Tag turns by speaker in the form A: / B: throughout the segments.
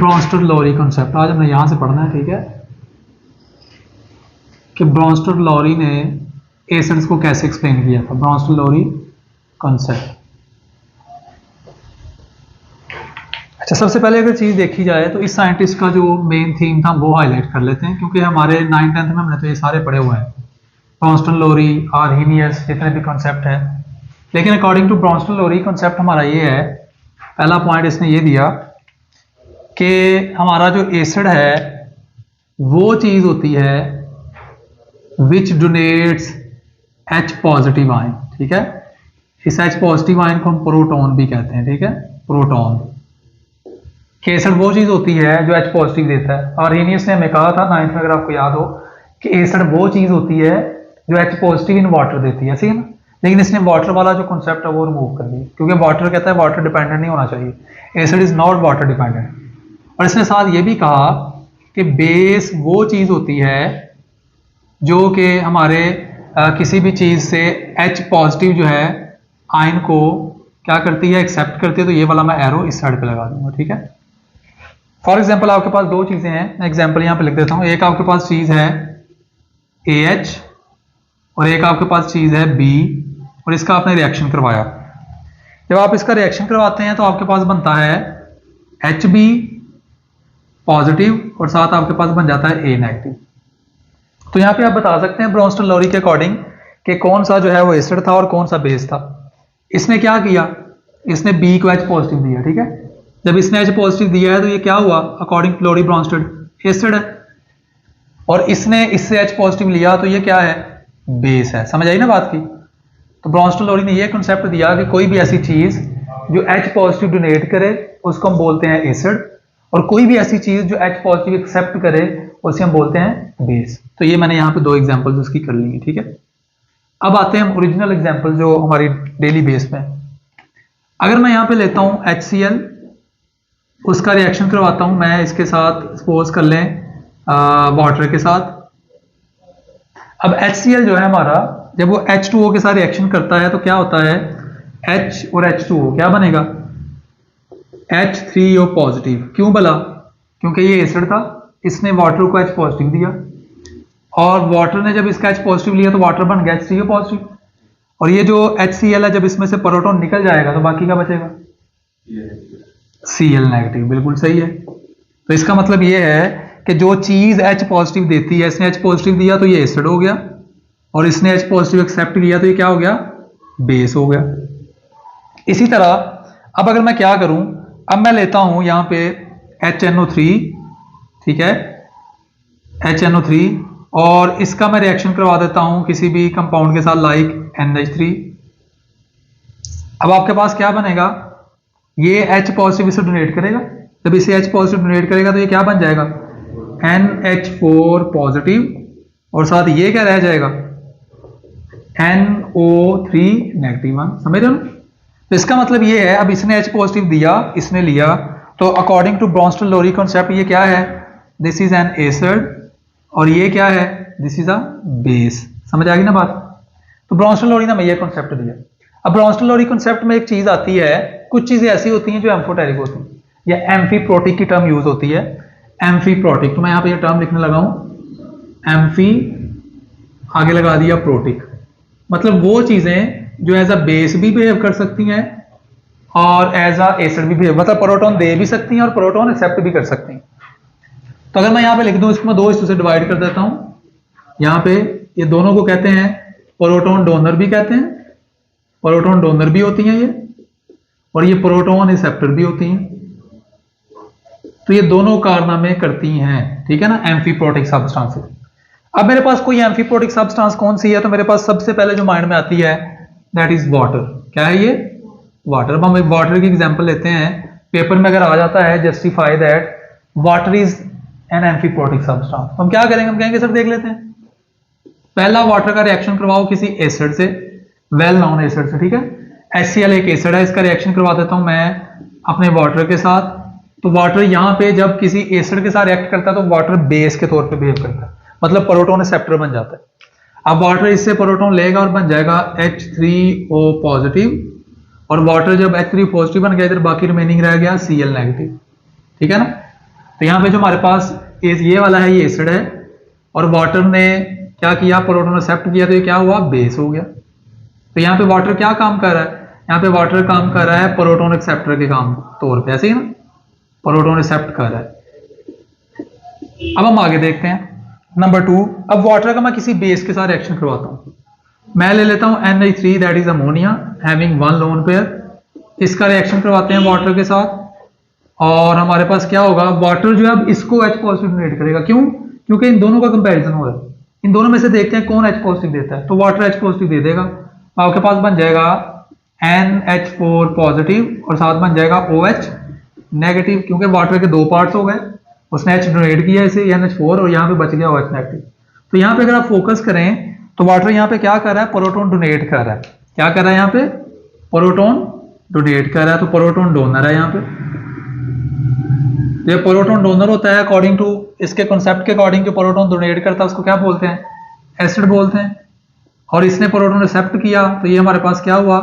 A: ब्रॉन्स्टर-लॉरी concept आज हमने यहां से पढ़ना है, ठीक है, कि ब्रॉन्स्टर-लॉरी ने एसिड्स को कैसे एक्सप्लेन किया था। ब्रॉन्स्टर-लॉरी कॉन्सेप्ट। अच्छा, सबसे पहले अगर चीज देखी जाए तो इस साइंटिस्ट का जो मेन थीम था वो हाईलाइट कर लेते हैं, क्योंकि हमारे 9th-10th में हमने तो ये सारे पढ़े हुए हैं, ब्रॉन्स्टर-लॉरी, आर्हेनियस, जितने भी कॉन्सेप्ट है। लेकिन अकॉर्डिंग टू ब्रॉन्स्टर-लॉरी कॉन्सेप्ट हमारा ये है, पहला पॉइंट इसने ये दिया कि हमारा जो एसिड है वो चीज होती है विच डोनेट्स H पॉजिटिव आयन, ठीक है। इस H पॉजिटिव आयन को हम प्रोटॉन भी कहते हैं, ठीक है, प्रोटॉन। कि एसिड वो चीज होती है जो H पॉजिटिव देता है। आर्हेनियस ने हमें कहा था 9th में, अगर आपको याद हो, कि एसिड वो चीज होती है जो H पॉजिटिव इन वाटर देती है, सही है ना। लेकिन इसने वाटर वाला जो कॉन्सेप्ट है वो रिमूव कर दिया, क्योंकि वाटर कहता है वाटर डिपेंडेंट नहीं होना चाहिए, acid is not water dependent. और इसने साथ ये भी कहा कि बेस वो चीज होती है जो कि हमारे किसी भी चीज से H पॉजिटिव जो है आयन को क्या करती है, एक्सेप्ट करती है। तो ये वाला मैं एरो इस साइड पे लगा दूंगा, ठीक है। फॉर एग्जांपल आपके पास दो चीजें हैं, मैं एग्जांपल यहां पे लिख देता हूं। एक आपके पास चीज है AH और एक आपके पास चीज है B, और इसका आपने रिएक्शन करवाया। जब आप इसका रिएक्शन करवाते हैं तो आपके पास बनता है HB पॉजिटिव और साथ आपके पास बन जाता है A नेगेटिव। तो यहाँ पे आप बता सकते हैं ब्रॉन्स्टर-लॉरी के अकॉर्डिंग कि कौन सा जो है वो एसिड था और कौन सा बेस था। इसने क्या किया, इसने B को H पॉजिटिव दिया, ठीक है। जब इसने H पॉजिटिव दिया है तो ये क्या हुआ, अकॉर्डिंग टू लॉरी ब्रॉन्स्टर एसिड है, और इसने इससे H पॉजिटिव लिया तो ये क्या है, बेस है। समझ आई ना बात की। तो ब्रॉन्स्टर-लॉरी ने ये कॉन्सेप्ट दिया कि कोई भी ऐसी चीज जो H पॉजिटिव डोनेट करे उसको हम बोलते हैं एसिड, और कोई भी ऐसी चीज जो H पॉजिटिव एक्सेप्ट करे उसे हम बोलते हैं बेस। तो ये मैंने यहाँ पे दो एग्जांपल्स उसकी कर ली हैं, ठीक है। अब आते हैं हम ओरिजिनल एग्जांपल जो हमारी डेली बेस पे। अगर मैं यहाँ पे लेता हूँ HCl, उसका रिएक्शन करवाता हूँ मैं इसके साथ, सपोज कर लें वाटर के साथ। अब HCl जो है हमारा, जब वो H2O के साथ रिएक्शन करता है तो क्या होता है, H और H2O क्या बनेगा, H3O पॉजिटिव। क्यों भला, क्योंकि ये एसिड था, इसने वाटर को H पॉजिटिव दिया, और वाटर ने जब इसका H पॉजिटिव लिया तो वाटर बन गया H3O पॉजिटिव। और ये जो HCl है, जब इसमें से प्रोटॉन निकल जाएगा तो बाकी क्या बचेगा, Cl नेगेटिव। बिल्कुल सही है। तो इसका मतलब ये है कि जो चीज H पॉजिटिव देती है, इसने H पॉजिटिव दिया तो ये एसिड हो गया, और इसने H पॉजिटिव एक्सेप्ट किया तो ये क्या हो गया, बेस हो गया। इसी तरह अब अगर मैं क्या करूं, अब मैं लेता हूं यहां पे HNO3, ठीक है, HNO3, और इसका मैं रिएक्शन करवा देता हूं किसी भी कंपाउंड के साथ, लाइक NH3। अब आपके पास क्या बनेगा, ये H पॉजिटिव इसे डोनेट करेगा, जब इसे H पॉजिटिव डोनेट करेगा तो ये क्या बन जाएगा, NH4 पॉजिटिव, और साथ ये क्या रह जाएगा, NO3 नेगेटिव 1। समझ रहे हो। तो इसका मतलब ये है, अब इसने H पॉजिटिव दिया, इसने लिया, तो अकॉर्डिंग टू ब्रॉन्स्टर-लॉरी कॉन्सेप्ट ये क्या है, दिस इज एन एसिड, और ये क्या है, दिस इज अ बेस। समझ आ गई ना बात। तो ब्रॉन्स्टर-लॉरी ने हमें ये कॉन्सेप्ट दिया। अब ब्रॉन्स्टर-लॉरी कॉन्सेप्ट में एक चीज आती है, कुछ चीजें ऐसी होती हैं जो एम्फोटेरिक होती हैं, या एम्फीप्रोटिक की टर्म यूज होती है, एम्फीप्रोटिक। तो मैं यहाँ पे ये टर्म लिखने लगा हूं, एम्फी आगे लगा दिया प्रोटिक, मतलब वो चीजें जो एज अ बेस भी बिहेव कर सकती हैं और एज अ एसिड भी बिहेव, मतलब प्रोटॉन दे भी सकती हैं और प्रोटॉन एक्सेप्ट भी कर सकती हैं। तो अगर मैं यहाँ पे लिख दूं, इसको 2 हिस्सों से डिवाइड कर देता हूं। यहाँ पे ये दोनों को कहते हैं प्रोटॉन डोनर भी कहते हैं, प्रोटॉन डोनर भी होती हैं ये, और ये प्रोटॉन एक्सेप्टर भी होती हैं। तो ये दोनों कारनामे करती हैं, ठीक है ना, एम्फीप्रोटिक सब्सटेंसेस। अब मेरे पास कोई एम्फीप्रोटिक सब्सटेंस कौन सी है, तो मेरे पास सबसे पहले जो माइंड में आती है दैट इज वाटर। क्या है ये, वाटर। अब हम एक वाटर की एग्जांपल लेते हैं, पेपर में अगर आ जाता है justify that water is an amphiprotic substance, तो हम क्या करेंगे, हम कहेंगे सर देख लेते हैं, पहला वाटर का रिएक्शन करवाओ किसी एसिड से, वेल नोन एसिड से, ठीक है। HCl एक एसिड है, इसका रिएक्शन करवा देता हूं मैं अपने वाटर के साथ। तो वाटर यहाँ पे जब किसी एसिड के साथ रिएक्ट करता है तो वाटर बेस के तौर पे बिहेव करता है, मतलब प्रोटॉन एक्सेप्टर बन जाता है। अब वाटर इससे प्रोटॉन लेगा और बन जाएगा H3O पॉजिटिव, और वाटर जब H3 पॉजिटिव बन गया, इधर बाकी रिमेनिंग रह गया Cl नेगेटिव, ठीक है ना। तो यहाँ पे जो हमारे पास ये वाला है ये एसिड है, और वाटर ने क्या किया, प्रोटॉन एक्सेप्ट किया, तो ये क्या हुआ, बेस हो गया। तो यहाँ पे वाटर क्या काम कर रहा है, यहाँ पे वाटर काम कर रहा है प्रोटॉन एक्सेप्टर के काम तौर पे, ऐसे ही ना, प्रोटॉन एक्सेप्ट कर रहा है। अब हम आगे देखते हैं नंबर 2। अब वाटर का मैं किसी बेस के साथ रिएक्शन करवाता हूँ। मैं ले लेता हूँ NH3 that is ammonia having 1 lone pair. इसका रिएक्शन करवाते हैं वाटर के साथ, और हमारे पास क्या होगा, वाटर जो है अब इसको H पॉजिटिव डोनेट करेगा। क्यों? क्योंकि इन दोनों का कंपैरिजन हो रहा है। इन दोनों में से देखते हैं कौन H पॉजिटिव देता है, तो वाटर H पॉजिटिव दे देगा। आपके पास बन जाएगा NH4 पॉजिटिव और साथ बन जाएगा OH नेगेटिव, क्योंकि वाटर के 2 पार्ट्स हो गए, उसने H डोनेट किया इसे NH4 और यहाँ पे बच गया OH नेगेटिव। तो यहाँ पे अगर आप फोकस करें तो वाटर यहाँ पे क्या कर रहा है, प्रोटॉन डोनेट कर रहा है। क्या कर रहा है यहाँ पे, प्रोटॉन डोनेट कर रहा है, तो प्रोटॉन डोनर है यहाँ पे। ये प्रोटॉन डोनर होता है अकॉर्डिंग टू इसके कॉन्सेप्ट के अकॉर्डिंग, जो प्रोटॉन डोनेट करता है उसको क्या बोलते हैं, एसिड बोलते हैं। और इसने प्रोटॉन एक्सेप्ट किया तो ये हमारे पास क्या हुआ,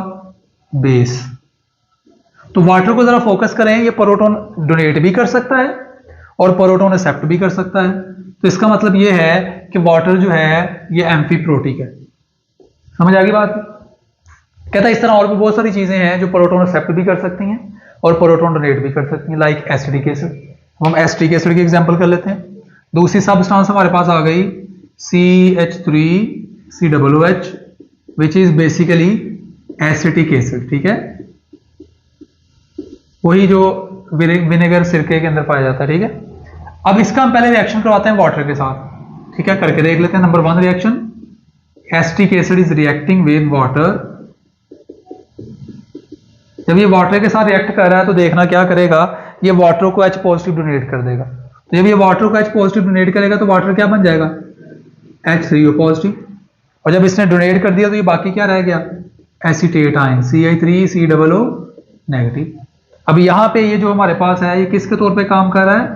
A: बेस। तो वाटर को जरा फोकस करें, ये प्रोटॉन डोनेट भी कर सकता है और प्रोटॉन एक्सेप्ट भी कर सकता है। तो इसका मतलब ये है कि वाटर जो है ये एम्फीप्रोटिक है। समझ आ गई बात? कहता है इस तरह और भी बहुत सारी चीजें हैं जो प्रोटॉन एक्सेप्ट भी कर सकती हैं और प्रोटॉन डोनेट भी कर सकती हैं, लाइक एसिडिक एसिड। हम एसिडिक एसिड की एग्जांपल कर लेते हैं। दूसरी सब्सटेंस हमारे पास आ गई CH3COOH which is basically acetic acid. ठीक है, वही जो विनेगर सिरके के अंदर पाया जाता है। ठीक है, अब इसका हम पहले रिएक्शन करवाते हैं वाटर के साथ। ठीक है, करके देख लेते हैं। Number 1 reaction, acetic acid is reacting with water. जब ये वाटर के साथ रिएक्ट कर रहा है तो देखना क्या करेगा, ये वाटर को H पॉजिटिव डोनेट कर देगा। तो जब ये वाटर को H पॉजिटिव डोनेट करेगा तो वाटर क्या बन जाएगा, H3O पॉजिटिव। और जब इसने डोनेट कर दिया तो ये बाकी क्या रह गया, एसीटेट आयन CH3COO नेगेटिव। अब यहाँ पे ये जो हमारे पास है ये किसके तौर पे काम कर रहा है,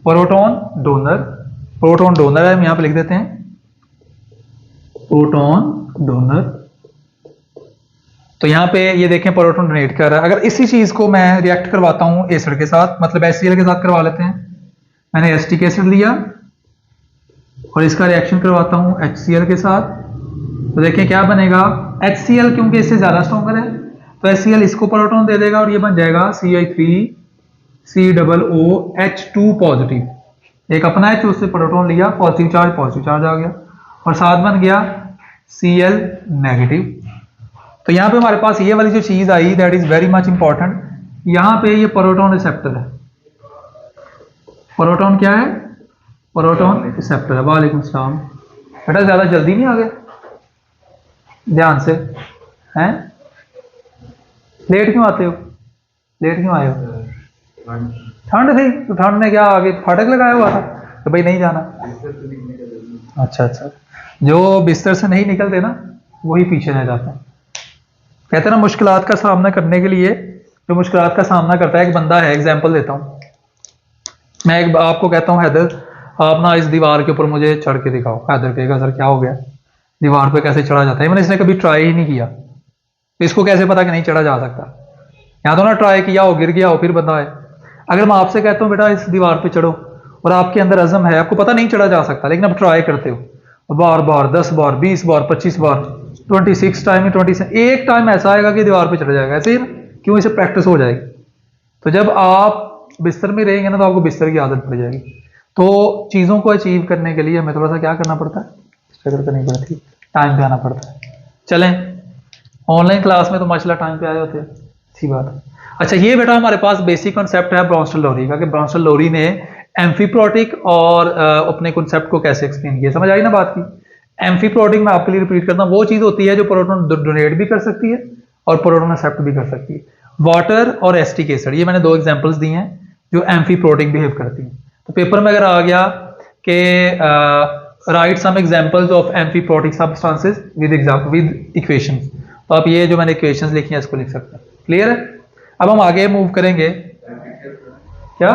A: प्रोटॉन डोनर। प्रोटॉन डोनर है, हम यहाँ पे लिख देते हैं प्रोटॉन डोनर। तो यहाँ पे ये देखें प्रोटॉन डोनेट कर रहा है। अगर इसी चीज को मैं रिएक्ट करवाता हूँ एसिड के साथ, मतलब HCl के साथ करवा लेते हैं। मैंने एसिटिक एसिड लिया और इसका रिएक्शन करवाता हूँ HCl के साथ, तो देखें क्या बनेगा, HCl क्योंकि इससे ज्यादा स्ट्रॉन्गर है तो HCl इसको प्रोटॉन दे देगा और ये बन जाएगा CH3COOH2 पॉजिटिव। एक अपना H उससे प्रोटॉन लिया, पॉजिटिव चार्ज आ गया और साथ बन गया Cl नेगेटिव। तो यहाँ पे हमारे पास ये वाली जो चीज आई that is very much important. यहाँ पे ये प्रोटॉन रिसेप्टर है। प्रोटॉन क्या है, प्रोटॉन रिसेप्टर है। वालेकुम सलाम। बेटा ज्यादा जल्दी नहीं आ गया, ध्यान से हैं, लेट क्यों आते हो, लेट क्यों आए हो? ठंड थी तो ठंड ने क्या आगे फाटक लगाया हुआ था तो भाई नहीं जाना। अच्छा, जो बिस्तर से नहीं निकलते ना वही पीछे रह जाते हैं। कहते हैं ना मुश्किलात का सामना करने के लिए, जो मुश्किलात का सामना करता है, एक बंदा है, एग्जाम्पल देता हूँ मैं। एक आपको कहता हूँ हैदर आप ना इस दीवार के ऊपर मुझे चढ़ के दिखाओ। हैदर कहेगा सर क्या हो गया, दीवार पे कैसे चढ़ा जाता है, मैंने इसने कभी ट्राई ही नहीं किया, तो इसको कैसे पता कि नहीं चढ़ा जा सकता। या तो ना ट्राई किया हो, गिर गया हो, फिर बंदा है। अगर मैं आपसे कहता हूँ बेटा इस दीवार पे चढ़ो और आपके अंदर अज़म है, आपको पता नहीं चढ़ा जा सकता, लेकिन आप ट्राई करते हो बार बार 10 बार 20 बार 25 बार 26 टाइम 27, एक टाइम ऐसा आएगा कि दीवार पे चढ़ जाएगा। ऐसे ही क्यों, इसे प्रैक्टिस हो जाएगी। तो जब आप बिस्तर में रहेंगे ना तो आपको बिस्तर की आदत पड़ जाएगी। तो चीज़ों को अचीव करने के लिए हमें थोड़ा सा क्या करना पड़ता है, स्ट्रगल करनी पड़ती है, टाइम पे आना पड़ता है। चलें, ऑनलाइन क्लास में तो माशाल्लाह टाइम पे आए होते हैं, अच्छी बात है। अच्छा, ये बेटा हमारे पास बेसिक कॉन्सेप्ट है ब्रॉन्स्टल-लोरी का, कि ब्रॉन्स्टल-लोरी ने एम्फीप्रोटिक और अपने कॉन्सेप्ट को कैसे एक्सप्लेन किया। समझ आई ना बात की। एम्फीप्रोटिक मैं आपके लिए रिपीट करता हूँ, वो चीज होती है जो प्रोटॉन डोनेट भी कर सकती है और प्रोटॉन एक्सेप्ट भी कर सकती है। वाटर और एसिटिक एसिड, ये मैंने 2 एग्जांपल्स दी हैं जो एम्फीप्रोटिक बिहेव करती हैं। तो पेपर में अगर आ गया कि right some examples of amphiprotic substances with equations, तो आप ये जो मैंने इक्वेशंस लिखी हैं इसको लिख सकते हैं। क्लियर है? अब हम आगे मूव करेंगे। क्या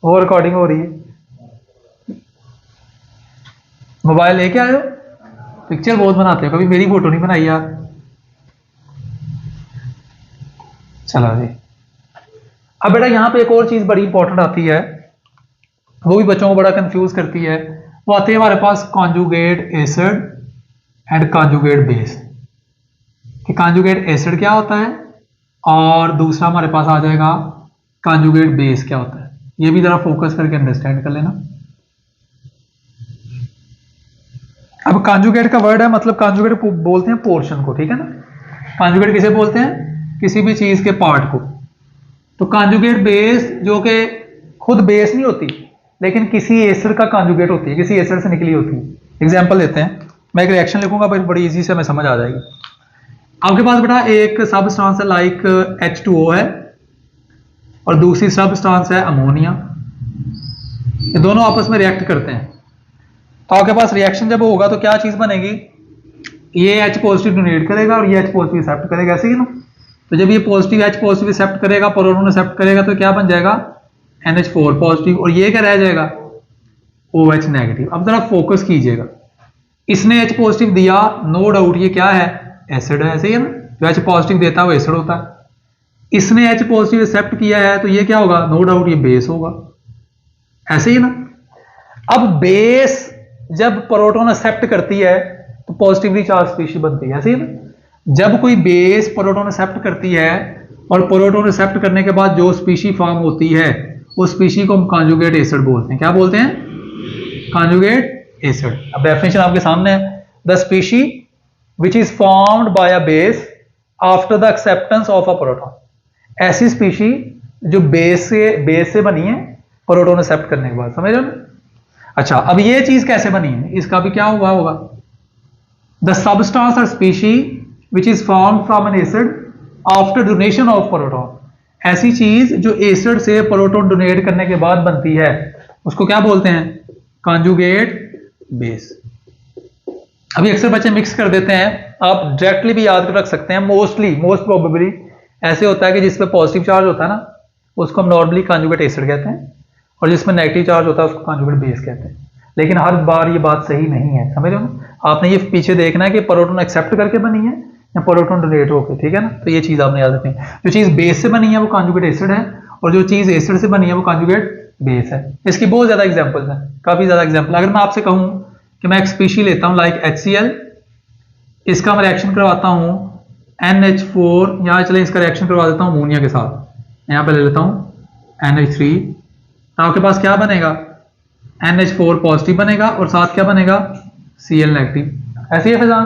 A: वो रिकॉर्डिंग हो रही है? मोबाइल लेके आए हो? पिक्चर बहुत बनाते हो, कभी मेरी फोटो नहीं बनाई यार। चलो जी, अब बेटा यहाँ पे एक और चीज बड़ी इंपॉर्टेंट आती है वो भी बच्चों को बड़ा कंफ्यूज करती है। वो आते हैं हमारे पास conjugate acid and conjugate base, कि कॉन्जुगेट एसिड क्या होता है और दूसरा हमारे पास आ जाएगा कॉन्जुगेट बेस क्या होता है। ये भी जरा फोकस करके अंडरस्टैंड कर लेना। अब कॉन्जुगेट का वर्ड है, मतलब कॉन्जुगेट बोलते हैं पोर्शन को, ठीक है ना। कॉन्जुगेट किसे बोलते हैं? किसी भी चीज के पार्ट को। तो कॉन्जुगेट बेस जो कि खुद बेस नहीं होती लेकिन किसी एसिड का कॉन्जुगेट होती है, किसी एसिड से निकली होती है। एग्जांपल लेते हैं, मैं एक रिएक्शन लिखूंगा, बड़ी इजी से हमें समझ आ जाएगी। आपके पास बेटा एक सबस्टांस है लाइक H2O है और दूसरी सबस्टांस है अमोनिया। ये दोनों आपस में रिएक्ट करते हैं, तो आपके पास रिएक्शन जब होगा तो क्या चीज बनेगी? ये H पॉजिटिव डोनेट करेगा और ये H पॉजिटिव एक्सेप्ट करेगा, ऐसे ही ना। तो जब ये पॉजिटिव H पॉजिटिव एक्सेप्ट करेगा, प्रोटॉन एक्सेप्ट करेगा, तो क्या बन जाएगा? NH4 पॉजिटिव, और ये क्या रह जाएगा? OH negative. अब जरा फोकस कीजिएगा, इसने H पॉजिटिव दिया, नो डाउट ये क्या है? एसिड है, ऐसे ही है ना। जो H पॉजिटिव देता है वो एसिड होता है। इसने H पॉजिटिव एक्सेप्ट किया है तो ये क्या होगा? नो डाउट ये बेस होगा, ऐसे ही ना। अब बेस जब प्रोटॉन एक्सेप्ट करती है तो पॉजिटिवली चार्ज स्पीशीज बनती है, ऐसे ही ना। जब कोई बेस प्रोटॉन एक्सेप्ट करती है और प्रोटॉन एक्सेप्ट करने के बाद जो स्पीशीज फॉर्म होती है उस स्पीशीज को हम कॉन्जुगेट एसिड बोलते हैं। क्या बोलते हैं? Conjugate acid. अब डेफिनेशन आपके सामने है, the species which is formed by a base after the acceptance of a proton। ऐसी स्पीशीज जो बेस से बनी है प्रोटॉन एक्सेप्ट करने के बाद, समझ रहे हो? अच्छा, अब ये चीज कैसे बनी है, इसका भी क्या हुआ होगा? द सबस्टांस और species which is formed from an acid after donation of proton। ऐसी चीज जो एसिड से प्रोटॉन डोनेट करने के बाद बनती है उसको क्या बोलते हैं? Conjugate base. अभी अक्सर बच्चे मिक्स कर देते हैं, आप डायरेक्टली भी याद रख सकते हैं। मोस्ट प्रोबेबली ऐसे होता है कि जिस पे पॉजिटिव चार्ज होता है ना उसको हम नॉर्मली कॉन्जुगेट एसिड कहते हैं, और जिसमें नेगेटिव चार्ज होता है उसको कॉन्जुगेट बेस कहते हैं। लेकिन हर बार ये बात सही नहीं है, समझ रहे हो? आपने ये पीछे देखना है कि प्रोटॉन एक्सेप्ट करके बनी है या प्रोटॉन डोनेट होकर, ठीक है ना। तो ये चीज आपने याद रखनी है, जो चीज बेस से बनी है वो कॉन्जुगेट एसिड है और जो चीज एसिड से बनी है वो कॉन्जुगेट बेस है। इसकी बहुत ज्यादा एग्जाम्पल्स हैं, काफी ज्यादा एग्जाम्पल। अगर मैं आपसे कहूं कि मैं एक स्पीशीज लेता हूं लाइक HCl, इसका मैं रिएक्शन करवाता हूं NH4, यहां चले इसका रिएक्शन करवा देता हूं अमोनिया के साथ, यहां पे ले लेता हूं NH3, तो आपके पास क्या बनेगा? NH4 पॉजिटिव बनेगा और साथ क्या बनेगा? Cl negative. ऐसे ही है फिजान।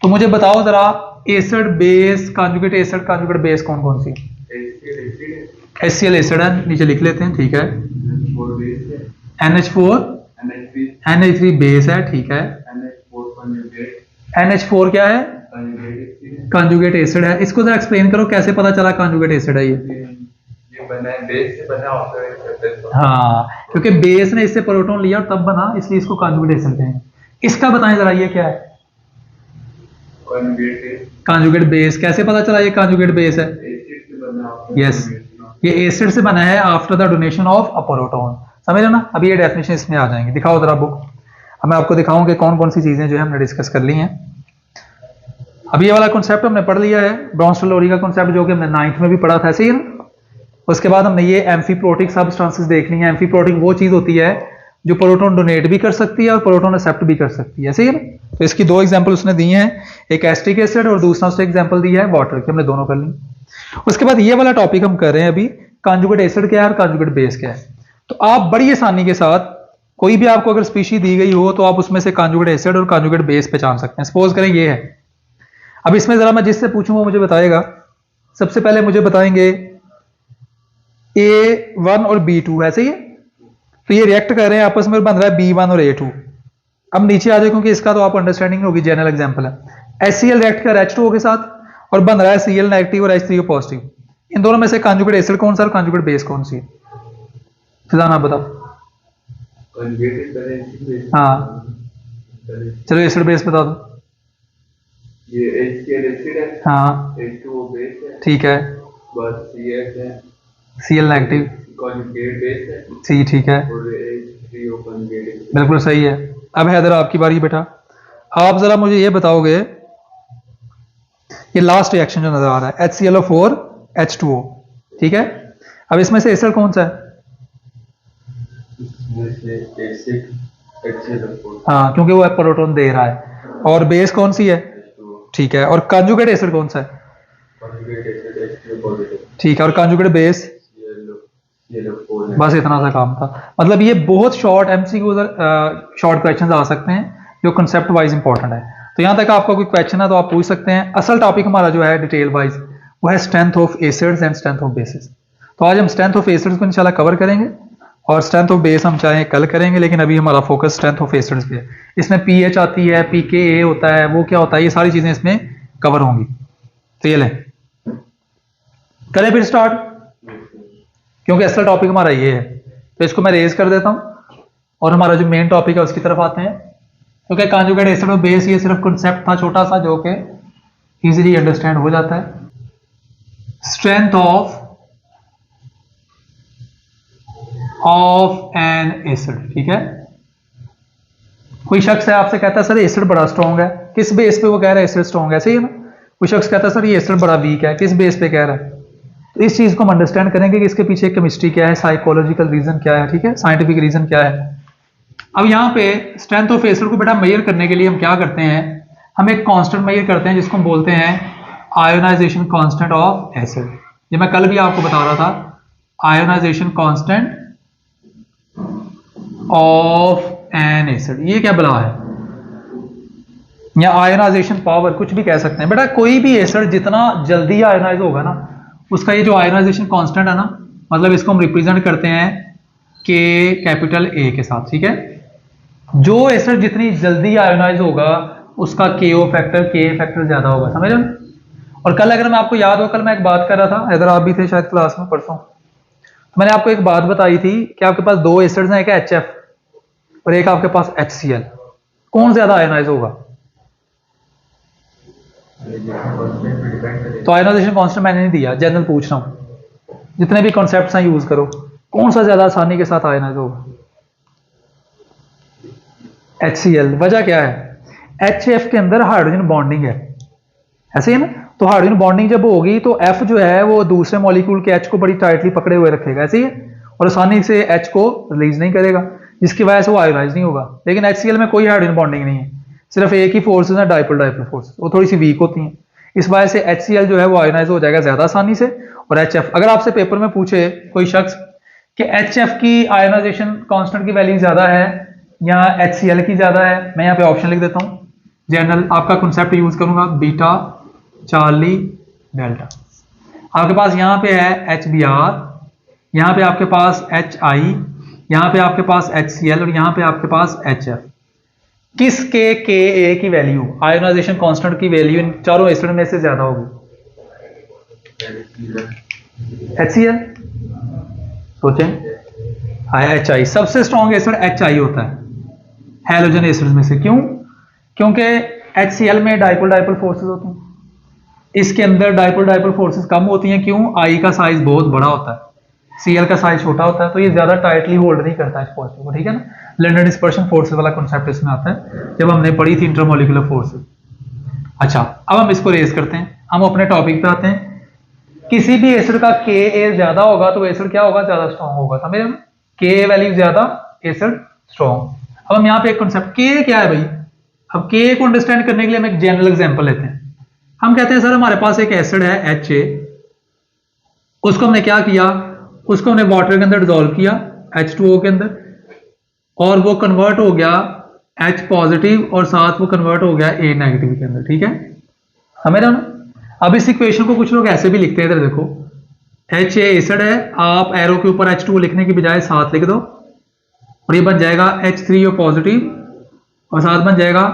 A: तो मुझे बताओ जरा, acid base conjugate acid conjugate base कौन कौन सी? HCl एसिड है, नीचे लिख लेते हैं, ठीक है। NH4 NH3 बेस है, ठीक है। NH4 क्या है? कॉन्जुगेट एसिड है। इसको जरा एक्सप्लेन करो, कैसे पता चला कॉन्जुगेट एसिड है? ये बना है बेस से, बना आफ्टर एक्सेप्टेंस। हाँ, क्योंकि बेस ने इससे प्रोटॉन लिया और तब बना, इसलिए इसको कॉन्जुगेट एसिड कहते हैं। इसका बताएं जरा, ये क्या है? Conjugate base. कैसे पता चला ये कॉन्जुगेट बेस है? यस, ये एसिड से बना है after the donation of a proton, समझ रहे ना। अभी ये डेफिनेशन इसमें आ जाएंगे, दिखाओ जरा बुक। अब मैं आपको दिखाऊं कि कौन कौन सी चीजें जो है हमने डिस्कस कर ली हैं। अब ये वाला कॉन्सेप्ट हमने पढ़ लिया है, ब्रॉन्स्टल-लोरी का कॉन्सेप्ट, जो कि हमने 9th में भी पढ़ा था, ऐसे ही ना। उसके बाद हमने ये एम्फीप्रोटिक सब्सटेंसेस देख ली हैं। एम्फीप्रोटिक वो चीज होती है जो प्रोटॉन डोनेट भी कर सकती है और प्रोटॉन एक्सेप्ट भी कर सकती है, ऐसे ही ना। तो इसकी दो एग्जांपल उसने दी हैं, एक एस्टिक एसिड और दूसरा उसने एग्जांपल दिया है वाटर की, हमने दोनों कर ली। उसके बाद ये वाला टॉपिक हम कर रहे हैं अभी, कॉन्जुगेट एसिड क्या है और कॉन्जुगेट बेस क्या है। तो आप बड़ी आसानी के साथ कोई भी आपको अगर स्पीशीज दी गई हो तो आप उसमें से कॉन्जुगेट एसिड और कॉन्जुगेट बेस पहचान सकते हैं। सपोज करें ये है, अब इसमें जरा मैं जिससे पूछूं वो मुझे बताएगा। सबसे पहले मुझे बताएंगे A1 और B2, ऐसे ही है। तो ये रिएक्ट कर रहे हैं आपस में, बन रहा है B1 और A2। अब नीचे आ जाए, क्योंकि इसका तो आप अंडरस्टैंडिंग होगी, जनरल एग्जांपल है। HCl रिएक्ट कर H2O के साथ और बन रहा है Cl नेगेटिव और H3O पॉजिटिव। इन दोनों में से कॉन्जुगेट एसिड कौन सा और कॉन्जुगेट बेस कौन सी है? फिजान आप बताओ। हाँ, चलो एसिड बेस बता दो।
B: ये HCl एसिड है,
A: हाँ
B: H2O बेस है,
A: ठीक है,
B: बस CF है,
A: Cl नेगेटिव,
B: कॉन्जुगेट बेस है,
A: सी ठीक है,
B: और H3O कॉन्जुगेट।
A: बिल्कुल सही है। अब हैदर आपकी बारी बेटा, आप जरा मुझे ये बताओगे, ये लास्ट रिएक्शन जो नजर आ रहा है HClO4 H2O, ठीक है। अब इसमें से एसिड कौन सा है?
B: इसमें से एसिड HCl
A: हाँ, क्योंकि वो प्रोटॉन दे रहा है। और बेस कौन सी है? ठीक है। और कंजुगेट एसिड कौन सा है?
B: कॉन्जुगेट एसिड H2 पॉजिटिव
A: ठीक है। और कंजुगेट बेस?
B: ClO4
A: बस इतना सा काम था। मतलब ये बहुत शॉर्ट एमसीक्यू शॉर्ट क्वेश्चंस आ सकते हैं जो कंसेप्ट वाइज इंपॉर्टेंट है। तो यहाँ तक आपका कोई क्वेश्चन है तो आप पूछ सकते हैं। असल टॉपिक हमारा जो है डिटेल वाइज वो है strength of acids and strength of basis. तो आज हम स्ट्रेंथ ऑफ एसिड्स को इंशाल्लाह कवर करेंगे और स्ट्रेंथ ऑफ बेस हम चाहे कल करेंगे, लेकिन अभी हमारा फोकस स्ट्रेंथ ऑफ एसिड्स पे है। इसमें पीएच आती है, पीकेए होता है, वो क्या होता है, ये सारी चीजें इसमें कवर होंगी। तो ये लें, करें फिर स्टार्ट, क्योंकि असल टॉपिक हमारा ये है। तो इसको मैं रेज कर देता हूं और हमारा जो मेन टॉपिक है उसकी तरफ आते हैं। क्योंकि कॉन्जुगेट एसिड और बेस ये सिर्फ कॉन्सेप्ट था छोटा सा जो कि इजीली अंडरस्टैंड हो जाता है। स्ट्रेंथ ऑफ एन एसिड, ठीक है। कोई शख्स है आपसे कहता है सर एसिड बड़ा स्ट्रॉन्ग है, किस बेस पे वो कह रहा है एसिड स्ट्रॉन्ग है, सही है ना। कोई शख्स कहता है सर ये एसिड बड़ा वीक है, किस बेस पे कह रहा है। तो इस चीज को हम अंडरस्टैंड करेंगे कि इसके पीछे केमिस्ट्री क्या है, साइकोलॉजिकल रीजन क्या है, ठीक है, साइंटिफिक रीजन क्या है। अब यहाँ पे स्ट्रेंथ ऑफ एसिड को बेटा मेजर करने के लिए हम क्या करते हैं, हम एक कांस्टेंट मेजर करते हैं जिसको हम बोलते हैं आयोनाइजेशन कांस्टेंट ऑफ एसिड। ये मैं कल भी आपको बता रहा था, ionisation constant of an acid. ये क्या बला है, या आयोनाइजेशन पावर, कुछ भी कह सकते हैं बेटा। कोई भी एसिड जितना जल्दी आयोनाइज होगा ना, उसका ये जो आयोनाइजेशन कांस्टेंट है ना, मतलब इसको हम रिप्रेजेंट करते हैं के कैपिटल ए के साथ, ठीक है। जो एसिड जितनी जल्दी आयोनाइज होगा उसका केओ फैक्टर, के फैक्टर ज्यादा होगा, समझ रहे हो। और कल अगर मैं आपको याद हो, कल मैं एक बात कर रहा था, अगर आप भी थे शायद क्लास में परसों, तो मैंने आपको एक बात बताई थी कि आपके पास दो एसिड्स हैं, एक HF और एक आपके पास HCl। कौन ज्यादा आयोनाइज होगा? तो आयोनाइजेशन कांस्टेंट मैंने नहीं दिया, जनरल पूछ रहा हूं, जितने भी कॉन्सेप्ट्स हैं यूज करो, कौन सा ज्यादा आसानी के साथ आयोनाइज होगा? HCl। वजह क्या है, HF के अंदर हाइड्रोजन बॉन्डिंग है, ऐसे है ना। तो हाइड्रोजन बॉन्डिंग जब होगी तो F जो है वो दूसरे मॉलिक्यूल के H को बड़ी टाइटली पकड़े हुए रखेगा, ऐसे ही है, और आसानी से H को रिलीज नहीं करेगा, जिसकी वजह से वो आयोनाइज नहीं होगा। लेकिन HCl में कोई हाइड्रोजन बॉन्डिंग नहीं है, सिर्फ एक ही फोर्सेस है, डाइपोल डाइपोल फोर्सेस, वो थोड़ी सी वीक होती हैं। इस वजह से HCl जो है वो आयोनाइज हो जाएगा ज्यादा आसानी से। और HF, अगर आपसे पेपर में पूछे कोई शख्स कि HF की आयोनाइजेशन कांस्टेंट की वैल्यू ज्यादा है या HCl की ज्यादा है, मैं यहाँ पे ऑप्शन लिख देता हूँ, जनरल आपका कॉन्सेप्ट यूज करूंगा, बीटा चार्ली डेल्टा। आपके पास यहाँ पे है HBr, यहाँ पे आपके पास HI, यहाँ पे आपके पास HCl और यहाँ पे आपके पास HF। किसके Ka की वैल्यू, आयोनाइजेशन कांस्टेंट की वैल्यू इन चारों एसिड में से ज्यादा होगी? HCl। सोचें, HI सबसे स्ट्रॉन्ग एसिड HI होता है हैलोजन एसिड में से। क्यों? क्योंकि HCl में डाइपोल डाइपोल फोर्सेस होते हैं, इसके अंदर डाइपोल डाइपोल फोर्सेस कम होती हैं। क्यों? I का साइज बहुत बड़ा होता है, Cl का साइज छोटा होता है, तो ये ज्यादा टाइटली होल्ड नहीं करता इस पॉजिटिव को, ठीक है ना। लैंडर डिस्पर्शन फोर्सेस वाला कॉन्सेप्ट इसमें आता है जब हमने पढ़ी थी इंटरमोलिकुलर फोर्सेस। अच्छा, अब हम इसको रेज करते हैं, हम अपने टॉपिक पे आते हैं। किसी भी एसिड का Ka ज्यादा होगा तो एसिड क्या होगा, ज्यादा स्ट्रॉन्ग होगा, समझे ना। Ka वैल्यू ज्यादा, एसिड स्ट्रॉन्ग। अब हम यहाँ पे एक कॉन्सेप्ट, Ka क्या है भाई, अब Ka को अंडरस्टैंड करने के लिए हम एक जनरल एग्जांपल लेते हैं। हम कहते हैं सर हमारे पास एक एसिड है Ha, उसको हमने क्या किया, उसको हमने वाटर के अंदर डिसॉल्व किया H2O के अंदर, और वो कन्वर्ट हो गया H पॉजिटिव और साथ वो कन्वर्ट हो गया A नेगेटिव के अंदर, ठीक है, समझ रहे हो ना। अब इस इक्वेशन को कुछ लोग ऐसे भी लिखते हैं, इधर देखो, Ha एसिड है, आप एरो के ऊपर H2O लिखने की बजाय साथ लिख दो और ये बन जाएगा H3O पॉजिटिव और साथ बन जाएगा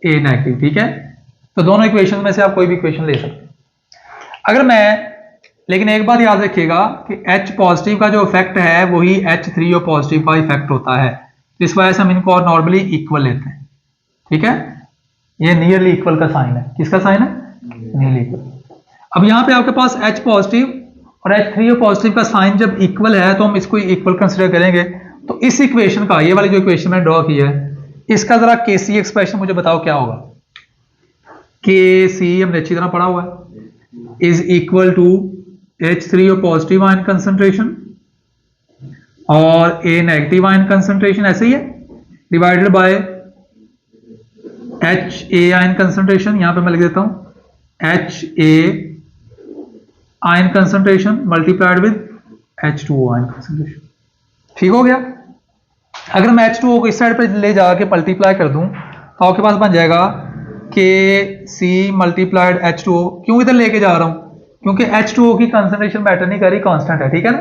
A: A नेगेटिव, ठीक है। तो दोनों इक्वेशन में से आप कोई भी इक्वेशन ले सकते हैं। अगर मैं, लेकिन एक बात याद रखिएगा कि H पॉजिटिव का जो इफेक्ट है वही H3O पॉजिटिव का इफेक्ट होता है, इस वजह से हम इनको नॉर्मली इक्वल लेते हैं, ठीक है। ये नियरली इक्वल का साइन है, किसका साइन है, नियरली इक्वल। अब यहाँ पे आपके पास H पॉजिटिव और H3O पॉजिटिव का साइन जब इक्वल है तो हम इसको इक्वल कंसिडर करेंगे। तो इस इक्वेशन का, ये वाली जो इक्वेशन मैंने ड्रॉ की है, इसका जरा Kc एक्सप्रेशन मुझे बताओ क्या होगा। Kc हमने अच्छी तरह पढ़ा हुआ है, is equal to H3O positive ion concentration और ए नेगेटिव आयन कंसंट्रेशन ऐसे ही है divided by H A ion concentration, यहां पे मैं लिख देता हूं H A ion concentration multiplied with H2O ion concentration. ठीक हो गया। अगर मैं H2O को इस साइड पे ले जाके मल्टीप्लाई कर दूं तो आपके पास बन जाएगा KC मल्टीप्लाइड H2O। क्यों इधर लेके जा रहा हूं? क्योंकि H2O की कंसंट्रेशन मैटर नहीं कर रही, कांस्टेंट है, ठीक है ना।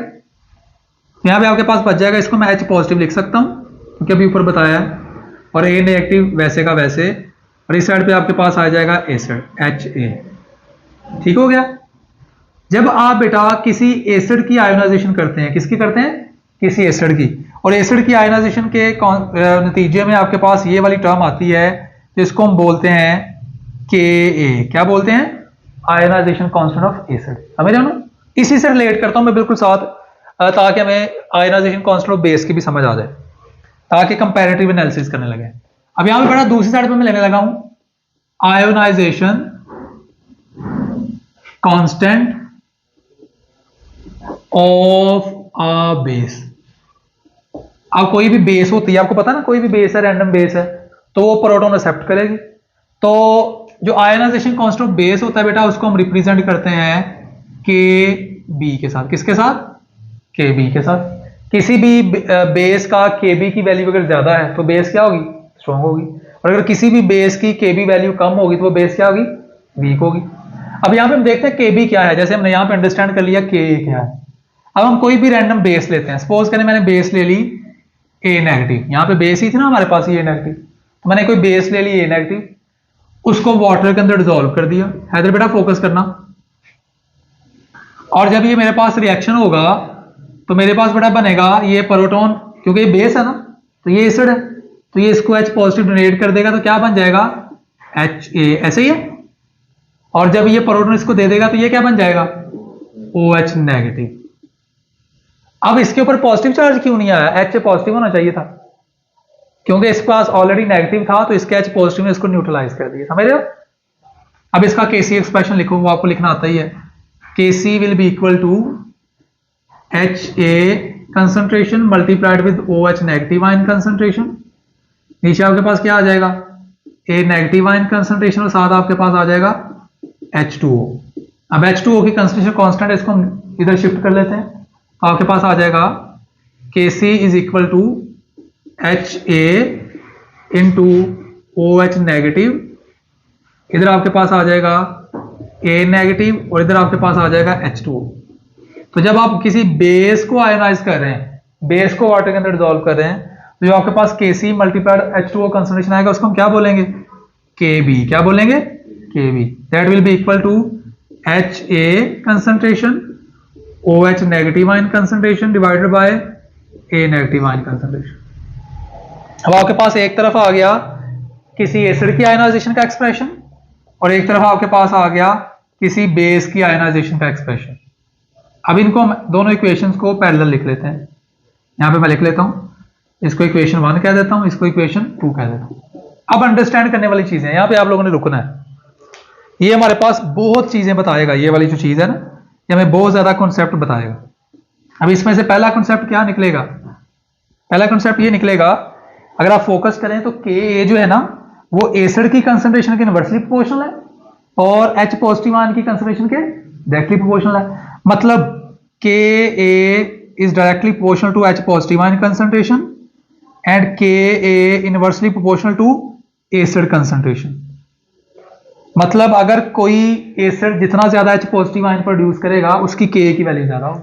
A: यहां पे आपके पास बच जाएगा, इसको मैं H पॉजिटिव लिख सकता हूं क्योंकि अभी ऊपर बताया है, और A नेगेटिव वैसे का वैसे, और इस साइड पे आपके पास आ जाएगा एसिड HA। ठीक हो गया। जब आप बेटा किसी एसिड की आयोनाइजेशन करते हैं, किसकी करते हैं? किसी एसिड की, और एसिड की आयोनाइजेशन के नतीजे में आपके पास ये वाली टर्म आती है जिसको हम बोलते हैं Ka। क्या बोलते हैं? Ionisation constant of acid. समझ रहे हो ना? इसी से रिलेट करता हूं मैं बिल्कुल साथ, ताकि हमें आयोनाइजेशन कांस्टेंट ऑफ बेस की भी समझ आ जाए, ताकि कंपैरेटिव एनालिसिस करने लगे। अब यहां पे बड़ा दूसरी साइड पे मैं लेने लगा हूं ionisation constant of a base. अब कोई भी बेस होती है, आपको पता ना, कोई भी बेस है, रैंडम बेस है, तो वो प्रोटॉन एक्सेप्ट करेगी। तो जो आयोनाइजेशन कांस्टेंट ऑफ बेस होता है बेटा, उसको हम रिप्रेजेंट करते हैं Kb के साथ। किसके साथ? Kb के साथ। किसी भी बेस का Kb की वैल्यू अगर ज्यादा है तो बेस क्या होगी? स्ट्रॉन्ग होगी। और अगर किसी भी बेस की Kb वैल्यू कम होगी तो वो बेस क्या होगी? वीक होगी। अब यहां पे हम देखते हैं Kb क्या है, जैसे हमने यहां पे अंडरस्टैंड कर लिया Ka क्या है। अब हम कोई भी रैंडम बेस लेते हैं, सपोज करें मैंने बेस ले ली A नेगेटिव, यहां पे बेस ही थी ना हमारे पास A नेगेटिव, तो मैंने कोई बेस ले ली A नेगेटिव, उसको वाटर के अंदर डिसॉल्व कर दिया। हैदर बेटा फोकस करना। और जब ये मेरे पास रिएक्शन होगा तो मेरे पास बेटा बनेगा ये प्रोटॉन, क्योंकि ये बेस है ना, तो ये एसिड है, तो ये इसको H पॉजिटिव डोनेट कर देगा, तो क्या बन जाएगा? HA। ऐसे ही है। और जब ये प्रोटॉन इसको दे देगा तो ये क्या बन जाएगा? OH negative. अब इसके ऊपर पॉजिटिव चार्ज क्यों नहीं आया? H पॉजिटिव होना चाहिए था, क्योंकि इसके पास ऑलरेडी नेगेटिव था, तो इसके H पॉजिटिव ने इसको न्यूट्रलाइज कर दिया। समझ रहे हो? अब इसका Kc एक्सप्रेशन लिखो, वो आपको लिखना आता ही है। Kc will be equal to HA concentration multiplied with OH negative ion concentration. नीचे आपके पास क्या आ जाएगा? A नेगेटिव आयन कंसंट्रेशन, और साथ आपके पास आ जाएगा H2O। अब H2O की कंसंट्रेशन कांस्टेंट है, इसको हम इधर शिफ्ट कर लेते हैं, तो आपके पास आ जाएगा Kc is equal to HA into OH negative, इधर आपके पास आ जाएगा A नेगेटिव, और इधर आपके पास आ जाएगा H2O। तो जब आप किसी बेस को आयोनाइज कर रहे हैं, बेस को वाटर के अंदर डिसॉल्व कर रहे हैं, तो जो आपके पास Kc मल्टीप्लाइड H2O कंसंट्रेशन आएगा, उसको हम क्या बोलेंगे? Kb। क्या बोलेंगे? Kb। That will be equal to HA concentration OH negative ion concentration divided by A negative ion concentration. अब आपके पास एक तरफ आ गया किसी एसिड की आयनाइजेशन का एक्सप्रेशन, और एक तरफ आपके पास आ गया किसी बेस की आयनाइजेशन का एक्सप्रेशन। अब इनको हम दोनों इक्वेशंस को पैरेलल लिख लेते हैं। यहां पे मैं लिख लेता हूं, इसको इक्वेशन 1 कह देता हूं, इसको इक्वेशन 2 कह देता हूं। अब अंडरस्टैंड करने वाली चीजें, यहां पे आप लोगों ने रुकना है। ये हमारे पास बहुत चीजें बताएगा, ये वाली जो चीज है ना, ये हमें बहुत ज्यादा कॉन्सेप्ट बताएगा। अब इसमें से पहला कॉन्सेप्ट क्या निकलेगा? पहला कॉन्सेप्ट ये निकलेगा, अगर आप फोकस करें तो Ka जो है ना, वो एसिड की कंसंट्रेशन के इनवर्सली प्रोपोर्शनल है, और H पॉजिटिव आयन की कंसंट्रेशन के डायरेक्टली प्रोपोर्शनल है। मतलब Ka is directly proportional to H positive ion concentration and Ka inversely proportional to acid concentration। मतलब अगर कोई एसिड जितना ज्यादा H पॉजिटिव आयन प्रोड्यूस करेगा, उसकी Ka की वैल्यू ज्यादा हो।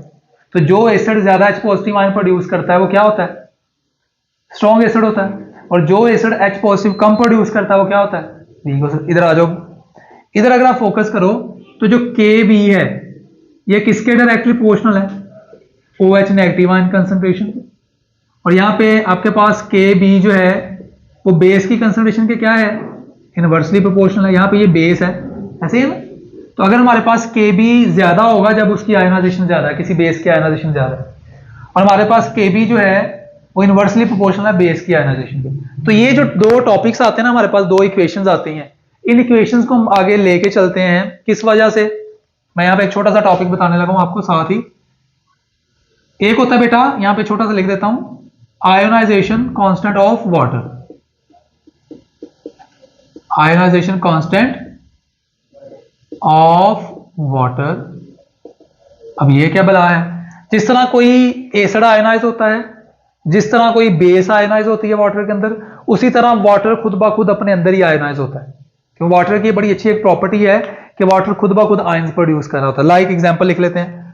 A: तो जो एसिड ज्यादा H पॉजिटिव आयन प्रोड्यूस करता है वो क्या होता है? स्ट्रॉन्ग एसिड होता है। और जो एसिड H पॉजिटिव कम प्रोड्यूस करता है वो क्या होता है? Weak acid. इधर आ जाओ, इधर अगर आप फोकस करो तो जो Kb है ये किसके डायरेक्टली प्रोपोर्शनल है? OH negative ion concentration. और यहाँ पे आपके पास Kb जो है वो बेस की कंसंट्रेशन के क्या है? इनवर्सली प्रोपोर्शनल है। यहाँ पे ये बेस है, ऐसे ही है ना। तो अगर हमारे पास Kb ज्यादा होगा जब उसकी आयनाइजेशन ज्यादा है, किसी बेस की आयनाइजेशन ज्यादा है, और हमारे पास Kb जो है वो इनवर्सली प्रोपोर्शनल है बेस की आयनाइजेशन के। तो ये जो दो टॉपिक्स आते हैं ना हमारे पास, दो इक्वेशंस आती हैं, इन इक्वेशंस को हम आगे लेके चलते हैं। किस वजह से? मैं यहाँ पे एक छोटा सा टॉपिक बताने लगा हूं आपको साथ ही। एक होता है बेटा, यहां पे छोटा सा लिख देता हूं, ionisation constant of water, ionisation constant of water. अब ये क्या बला है, जिस तरह कोई एसिड आयोनाइज होता है, जिस तरह कोई बेस आयोनाइज होती है वाटर के अंदर, उसी तरह वाटर खुद ब खुद अपने अंदर ही आयोनाइज होता है। क्योंकि वाटर की बड़ी अच्छी एक प्रॉपर्टी है कि वाटर खुद ब खुद आयंस प्रोड्यूस कर रहा होता है। लाइक एग्जांपल लिख लेते हैं,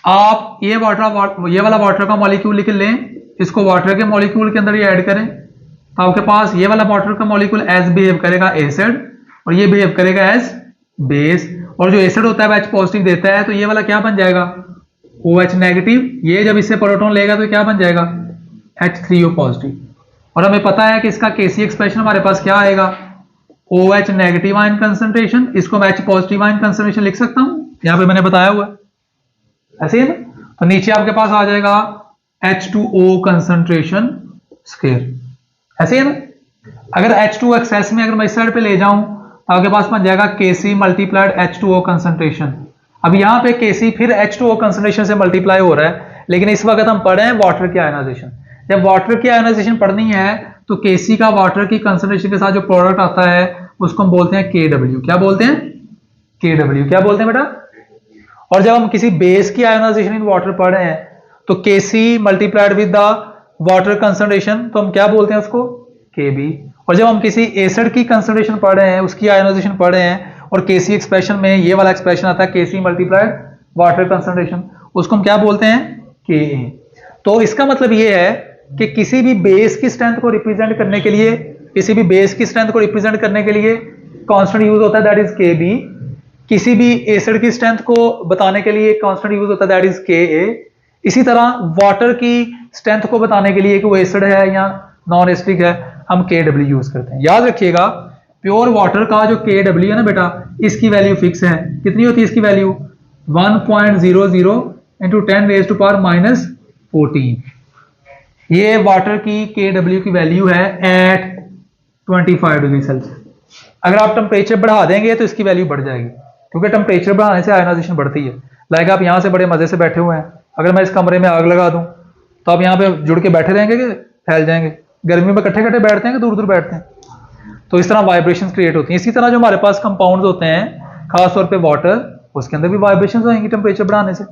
A: आप ये वाला वाटर का मॉलिक्यूल लिख लें, इसको वाटर के मॉलिक्यूल के अंदर ही ऐड करें, तो आपके पास ये वाला वाटर का मॉलिक्यूल एज बिहेव करेगा एसिड, और ये बिहेव करेगा एज बेस। और जो एसिड होता है वो H पॉजिटिव देता है, तो ये वाला क्या बन जाएगा, OH नेगेटिव। ये जब इससे प्रोटॉन लेगा तो क्या बन जाएगा, H3O पॉजिटिव। और हमें पता है कि इसका Kc एक्सप्रेशन हमारे पास क्या आएगा, OH नेगेटिव आयन कंसंट्रेशन, इसको मैं H पॉजिटिव आयन कंसंट्रेशन लिख सकता हूं, यहां पे मैंने बताया हुआ है, ऐसे ही ना। तो नीचे आपके पास आ जाएगा H2O कंसंट्रेशन स्क्वायर, ऐसे ही ना। अगर H2O एक्सेस में अगर मैं इस साइड पे ले जाऊं तो आपके पास बन जाएगा Kc मल्टीप्लाइड H2O कंसंट्रेशन। अब यहाँ पे Kc फिर H2O कंसंट्रेशन से मल्टीप्लाई हो रहा है, लेकिन इस वक्त हम पढ़ रहे हैं वाटर की आयनाइजेशन। जब वाटर की आयनाइजेशन पढ़नी है तो Kc का वाटर की कंसंट्रेशन के साथ जो प्रोडक्ट आता है उसको हम बोलते हैं Kw। क्या बोलते हैं, Kw। क्या बोलते हैं बेटा। और जब हम किसी बेस की आयनाइजेशन इन वाटर पढ़ रहे हैं तो Kc multiplied with the water concentration, तो हम क्या बोलते हैं उसको, Kb। और जब हम किसी एसिड की कंसंट्रेशन पढ़ रहे हैं, उसकी आयनाइजेशन पढ़ रहे हैं, और Kc एक्सप्रेशन में ये वाला एक्सप्रेशन आता है Kc मल्टीप्लाइड वाटर कंसंट्रेशन, उसको हम क्या बोलते हैं, Ka। तो इसका मतलब ये है कि किसी भी बेस की स्ट्रेंथ को रिप्रेजेंट करने के लिए, किसी भी बेस की स्ट्रेंथ को रिप्रेजेंट करने के लिए कांस्टेंट यूज होता है, दैट इज Kb। किसी भी एसिड की स्ट्रेंथ को बताने के लिए कांस्टेंट यूज होता है, दैट इज Ka। इसी तरह वाटर की स्ट्रेंथ को बताने के लिए कि वो एसिड है या नॉन एसिडिक है, हम Kw यूज करते हैं। याद रखिएगा, प्योर वाटर का जो Kw है ना बेटा, इसकी वैल्यू फिक्स है। कितनी होती है इसकी value, 1.00 into 10 raise to power minus 14। ये वाटर की Kw की वैल्यू है एट 25 डिग्री सेल्सियस। अगर आप टेम्परेचर बढ़ा देंगे तो इसकी वैल्यू बढ़ जाएगी, क्योंकि टेम्परेचर बढ़ाने से आयनाइजेशन बढ़ती है। लाइक आप यहाँ से बड़े मजे से बैठे हुए हैं, अगर मैं इस कमरे में आग लगा दूं तो आप यहाँ पे जुड़ के बैठे रहेंगे कि फैल जाएंगे। गर्मी में इकट्ठे इकट्ठे बैठते हैं कि दूर दूर बैठते हैं, तो इस तरह वाइब्रेशंस क्रिएट होती हैं। इसी तरह जो हमारे पास कंपाउंड्स होते हैं, खासतौर पे वाटर, उसके अंदर भी वाइब्रेशंस होंगी टेम्परेचर बढ़ाने से,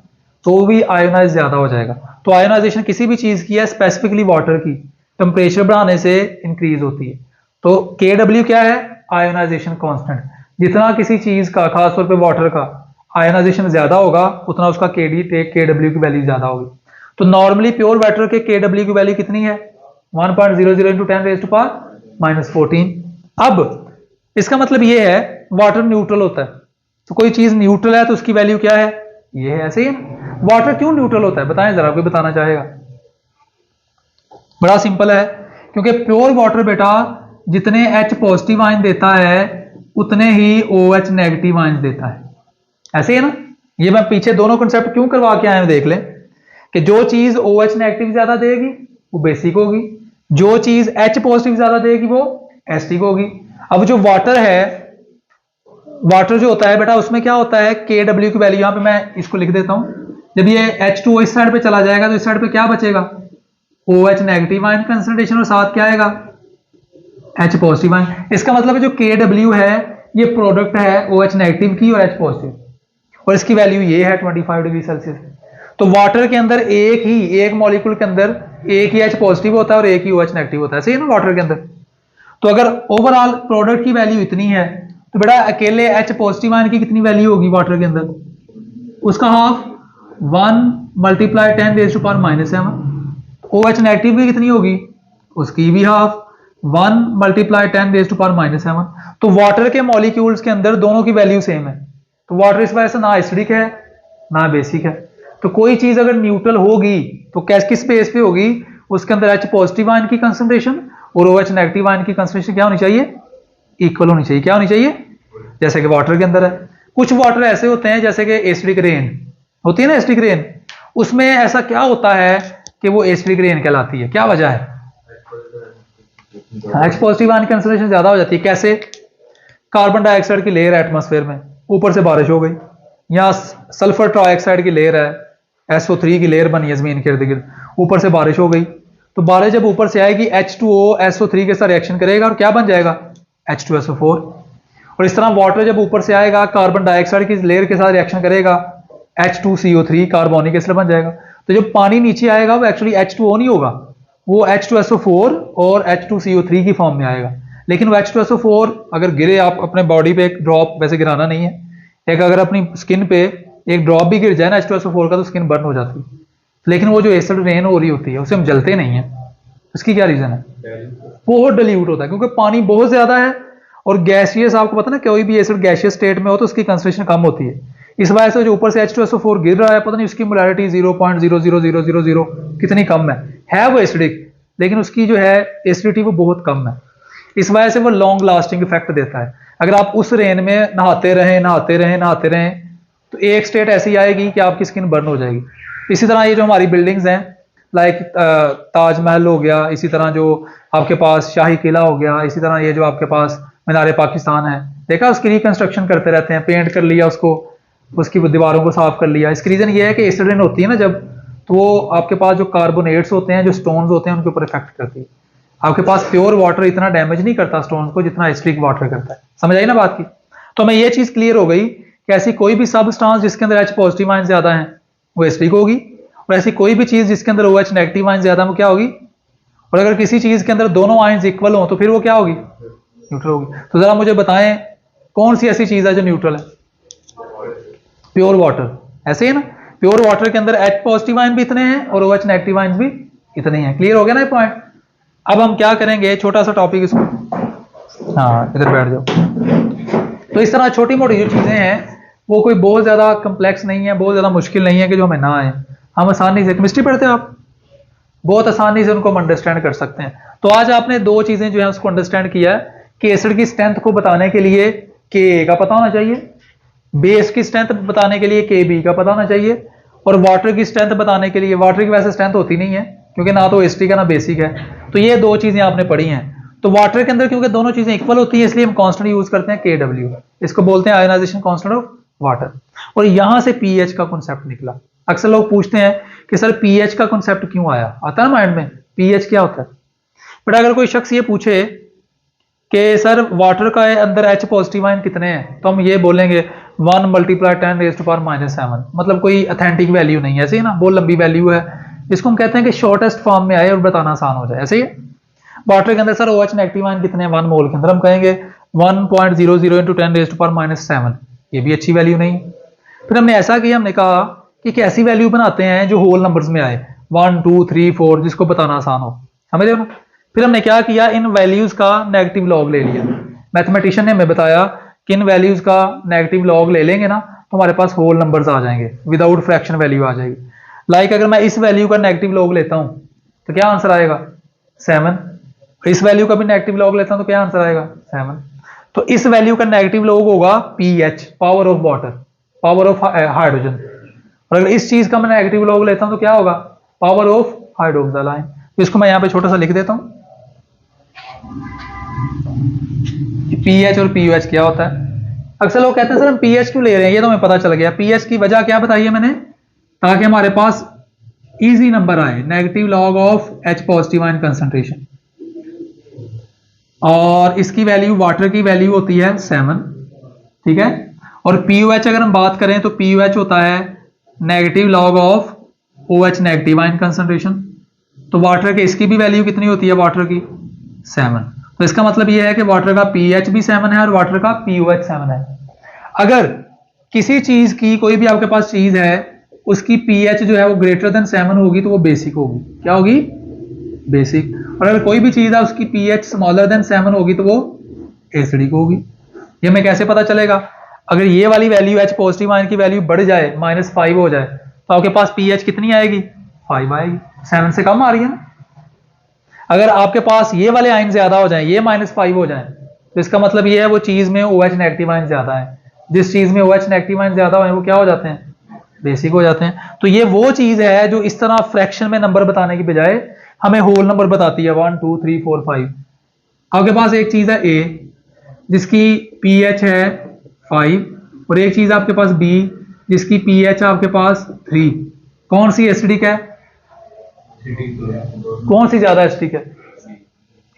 A: तो भी आयोनाइज ज्यादा हो जाएगा। तो आयोनाइजेशन किसी भी चीज की है, स्पेसिफिकली वाटर की, टेम्परेचर बढ़ाने से इंक्रीज होती है। तो Kw क्या है, आयोनाइजेशन कांस्टेंट। जितना किसी चीज का, खासतौर पे वाटर का आयोनाइजेशन ज्यादा होगा, उतना उसका Kw की वैल्यू ज्यादा होगी। तो नॉर्मली प्योर वाटर के Kw की वैल्यू कितनी है, 1.00 into 10 raise to power minus 14। अब इसका मतलब ये है वाटर न्यूट्रल होता है। तो कोई चीज न्यूट्रल है तो उसकी वैल्यू क्या है, ये है, ऐसे ही है। वाटर क्यों न्यूट्रल होता है, बताएं जरा, कोई बताना चाहेगा। बड़ा सिंपल है, क्योंकि प्योर वाटर बेटा जितने H पॉजिटिव आयन देता है उतने ही OH नेगेटिव आयन देता है, ऐसे है ना। ये मैं पीछे दोनों कंसेप्ट क्यों करवा के आए हैं, देख लें कि जो चीज OH नेगेटिव ज्यादा देगी वो बेसिक होगी, जो चीज H पॉजिटिव ज्यादा देगी वो एसिडिक होगी। अब जो वाटर है, वाटर जो होता है बेटा, उसमें क्या होता है, Kw की वैल्यू, यहां पे मैं इसको लिख देता हूं। जब ये H2O इस साइड पे चला जाएगा तो इस साइड पे क्या बचेगा, OH नेगेटिव आयन कंसंट्रेशन, और साथ क्या आएगा, H पॉजिटिव आयन। इसका मतलब है जो Kw है ये प्रोडक्ट है OH नेगेटिव की और H पॉजिटिव, और इसकी वैल्यू ये है 25 डिग्री सेल्सियस। तो वाटर के अंदर एक मॉलिक्यूल के अंदर एक ही H पॉजिटिव होता है और एक ही OH नेगेटिव होता है, सही है ना, वाटर के अंदर। तो अगर ओवरऑल प्रोडक्ट की वैल्यू इतनी है तो बेटा अकेले H पॉजिटिव आयन की कितनी वैल्यू होगी वाटर के अंदर, उसका half 1 multiply 10 raise to power minus 7। OH negative की कितनी होगी, उसकी भी half 1 multiply 10 raise to power minus 7। तो वाटर के मॉलिक्यूल्स के अंदर दोनों की वैल्यू सेम है। तो वाटर इस वजह से ना एसिडिक है ना बेसिक है। तो कोई चीज अगर न्यूट्रल होगी तो किस बेस पे होगी, उसके अंदर H पॉजिटिव आयन की कंसंट्रेशन और OH नेगेटिव आयन की कंसंट्रेशन क्या होनी चाहिए, इक्वल होनी चाहिए। क्या होनी चाहिए, जैसे कि वाटर के अंदर है। कुछ वाटर ऐसे होते हैं जैसे कि एसिडिक रेन होती है ना, एसिडिक रेन, उसमें ऐसा क्या होता है कि वो एसिडिक रेन कहलाती है, क्या वजह है, H पॉजिटिव आयन की कंसंट्रेशन ज्यादा हो जाती है। कैसे, कार्बन डाइऑक्साइड की लेयर है एटमॉस्फेयर में, ऊपर से बारिश हो गई, या सल्फर ट्राइऑक्साइड की लेयर है SO3 की लेयर बनी है ज़मीन के इर्द गिर्द, ऊपर से बारिश हो गई, तो बारिश जब ऊपर से आएगी H2O SO3 के साथ रिएक्शन करेगा और क्या बन जाएगा, H2SO4। और इस तरह वाटर जब ऊपर से आएगा कार्बन डाइऑक्साइड की लेयर के साथ रिएक्शन करेगा, H2CO3 कार्बोनिक एसिड बन जाएगा। तो जब पानी नीचे आएगा वो एक्चुअली H2O नहीं होगा, वो H2SO4 और H2CO3 की फॉर्म में आएगा। लेकिन वो H2SO4 अगर गिरे, आप अपने बॉडी पे एक ड्रॉप, वैसे गिराना नहीं है, एक अगर अपनी स्किन पे एक ड्रॉप भी गिर जाए ना H2SO4 का तो स्किन बर्न हो जाती है। लेकिन वो जो एसिड रेन हो रही होती है उससे हम जलते नहीं है। इसकी क्या रीजन है, बहुत डिल्यूट होता है क्योंकि पानी बहुत ज्यादा है और गैसियस, आपको पता ना कोई भी एसिड गैसियस स्टेट में हो तो उसकी कंसंट्रेशन कम होती है। इस वजह से जो ऊपर से H2SO4 गिर रहा है, पता नहीं उसकी मोलैरिटी 0.00000 कितनी कम है वो एसिडिक, लेकिन उसकी जो है एसिडिटी वो बहुत कम है। इस वजह से वो लॉन्ग लास्टिंग इफेक्ट देता है। अगर आप उस रेन में नहाते रहें तो एक स्टेट ऐसी आएगी कि आपकी स्किन बर्न हो जाएगी। इसी तरह ये जो हमारी बिल्डिंग्स हैं, लाइक ताजमहल हो गया, इसी तरह जो आपके पास शाही किला हो गया, इसी तरह ये जो आपके पास मीनार पाकिस्तान है, देखा उसकी रिकंस्ट्रक्शन करते रहते हैं, पेंट कर लिया उसको, उसकी दीवारों को साफ कर लिया। इसकी रीजन ये है कि एसिड रेन होती है ना जब, तो वो आपके पास जो कार्बोनेट्स होते हैं, जो स्टोन्स होते हैं, उनके ऊपर इफेक्ट करती है। आपके पास प्योर वाटर इतना डैमेज नहीं करता स्टोन को जितना एसिडिक वाटर करता है। समझ आई ना बात की। तो हमें ये चीज क्लियर हो गई कि ऐसी कोई भी सबस्टांस जिसके अंदर H पॉजिटिव आयन ज्यादा है वो एसिडिक होगी, और ऐसी कोई भी चीज जिसके अंदर OH नेगेटिव आयन ज्यादा है वो क्या होगी। और अगर किसी चीज के अंदर दोनों आयन्स इक्वल हो तो फिर वो क्या होगी, न्यूट्रल होगी। तो जरा मुझे बताएं कौन सी ऐसी चीज है जो न्यूट्रल है। प्योर वाटर, ऐसे ही ना, प्योर वाटर के अंदर H पॉजिटिव आयन भी इतने हैं और OH नेगेटिव आयन भी इतने हैं। क्लियर हो गया ना ये पॉइंट। अब हम क्या करेंगे, छोटा सा टॉपिक इसको, हाँ इधर बैठ जाओ। तो इस तरह छोटी मोटी जो चीजें हैं वो कोई बहुत ज्यादा कम्प्लेक्स नहीं है, बहुत ज्यादा मुश्किल नहीं है कि जो हमें ना आए। हम आसानी से, केमिस्ट्री पढ़ते हैं आप, बहुत आसानी से उनको हम अंडरस्टैंड कर सकते हैं। तो आज आपने दो चीजें जो है उसको अंडरस्टैंड किया है कि एसिड की स्ट्रेंथ को बताने के लिए Ka का पता होना चाहिए, बेस की स्ट्रेंथ बताने के लिए Kb का पता होना चाहिए, और वाटर की स्ट्रेंथ बताने के लिए, वाटर की वैसे स्ट्रेंथ होती नहीं है क्योंकि ना तो एसिडिक है ना बेसिक है, तो ये दो चीजें आपने पढ़ी हैं। तो वाटर के अंदर क्योंकि दोनों चीजें इक्वल होती है इसलिए हम कांस्टेंट यूज करते हैं Kw, इसको बोलते हैं आयोनाइजेशन कांस्टेंट ऑफ वाटर। और यहां से pH का कॉन्सेप्ट निकला। अक्सर लोग पूछते हैं कि सर pH का कॉन्सेप्ट क्यों आया, आता है ना माइंड में, pH क्या होता है। बट अगर कोई शख्स ये पूछे कि सर वाटर का अंदर H पॉजिटिव आयन कितने हैं, तो हम ये बोलेंगे 1 × 10⁻⁷, मतलब कोई अथेंटिक वैल्यू नहीं है, ऐसे ही ना, बहुत लंबी वैल्यू है, इसको हम कहते हैं कि शॉर्टेस्ट फॉर्म में आए और बताना आसान हो जाए। ऐसे ही वाटर के अंदर सर OH नेगेटिव आयन कितने हैं 1 मोल के अंदर, हम कहेंगे 1.00 × 10⁻⁷, ये भी अच्छी वैल्यू नहीं। फिर हमने ऐसा किया, हमने कहा कि एक ऐसी वैल्यू बनाते हैं जो होल नंबर्स में आए, 1 2 3 4, जिसको बताना आसान हो, समझ रहे हो ना। फिर हमने क्या किया, इन वैल्यूज का नेगेटिव लॉग ले लिया। मैथमेटिशियन ने हमें बताया कि इन वैल्यूज का नेगेटिव लॉग ले लेंगे ना तो हमारे पास होल नंबर्स आ जाएंगे, विदाउट फ्रैक्शन वैल्यू आ जाएगी। लाइक अगर मैं इस वैल्यू का नेगेटिव लॉग लेता हूं तो क्या आंसर आएगा 7, इस वैल्यू का भी नेगेटिव लॉग लेता हूं तो क्या आंसर आएगा 7। तो इस वैल्यू का नेगेटिव लॉग होगा pH, power of water, power of hydrogen. और अगर इस चीज का मैं नेगेटिव लॉग लेता हूं तो क्या होगा, पावर ऑफ हाइड्रोक्साइड आयन। तो इसको मैं यहां पे छोटा सा लिख देता हूं, pH और pOH क्या होता है। अक्सर लोग कहते हैं सर हम pH क्यों ले रहे हैं, ये तो हमें पता चल गया। pH की वजह क्या बताई है मैंने, ताकि हमारे पास इजी नंबर आए, negative log of H positive ion concentration. और इसकी वैल्यू, वाटर की वैल्यू होती है 7, ठीक है। और pOH अगर हम बात करें तो pOH होता है negative log of OH negative ion concentration. तो वाटर के, इसकी भी वैल्यू कितनी होती है वाटर की 7। तो इसका मतलब यह है कि वाटर का pH भी 7 है और वाटर का pOH 7 है। अगर किसी चीज की, कोई भी आपके पास चीज है, उसकी pH जो है वो ग्रेटर देन 7 होगी तो वो बेसिक होगी। क्या होगी, बेसिक। और अगर कोई भी चीज है उसकी pH स्मॉलर देन 7 होगी तो वो एसिडिक होगी। ये हमें कैसे पता चलेगा, अगर ये वाली वैल्यू H पॉजिटिव आयन की वैल्यू बढ़ जाए, -5 हो जाए, तो आपके पास pH कितनी आएगी, 5 आएगी, 7 से कम आ रही है ना। अगर आपके पास ये वाले आयन ज्यादा हो जाए, ये -5 हो जाए, तो इसका मतलब ये है वो चीज में OH नेगेटिव आयन ज्यादा है। जिस चीज में OH नेगेटिव आयन ज्यादा हो वो क्या हो जाते हैं, बेसिक हो जाते हैं। तो ये वो चीज है जो इस तरह फ्रैक्शन में नंबर बताने की बजाय हमें होल नंबर बताती है, 1 2 3 4 5। आपके पास एक चीज है A जिसकी pH है 5, और एक चीज आपके पास B जिसकी pH है आपके पास 3। कौन सी एसिडिक है, कौन सी ज्यादा एसिडिक है,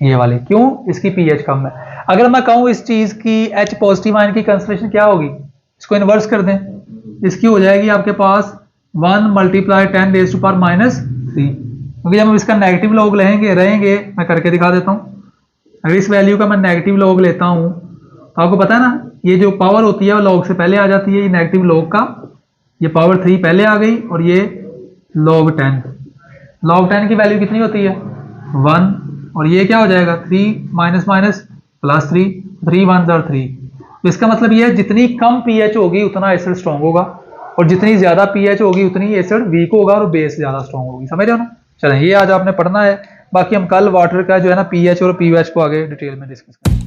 A: ये वाली। क्यों, इसकी पीएच कम है। अगर मैं कहूं इस चीज की H पॉजिटिव आयन की कंसंट्रेशन क्या होगी, इसको इन्वर्स कर दें, इसकी हो जाएगी आपके पास 1 × 10⁻³ क्योंकि जब हम इसका नेगेटिव लॉग रहेंगे, मैं करके दिखा देता हूं। अगर इस वैल्यू का मैं नेगेटिव लॉग लेता हूं तो आपको पता है ना, ये जो पावर होती है वो लॉग से पहले आ जाती है, ये नेगेटिव लॉग का, ये पावर 3 पहले आ गई, और ये log 10। log 10 की वैल्यू कितनी होती है 1, और ये क्या हो जाएगा 3 माइनस माइनस प्लस 3, 3 1 और 3। तो इसका मतलब ये है जितनी कम पीएच होगी उतना एसिड स्ट्रॉन्ग होगा, और जितनी ज्यादा पीएच होगी उतनी एसिड वीक होगा और बेस ज्यादा स्ट्रॉन्ग होगी। समझ रहे हो ना। चलें, ये आज आपने पढ़ना है, बाकी हम कल वाटर का जो है ना पीएच और पीओएच को आगे डिटेल में डिस्कस करेंगे।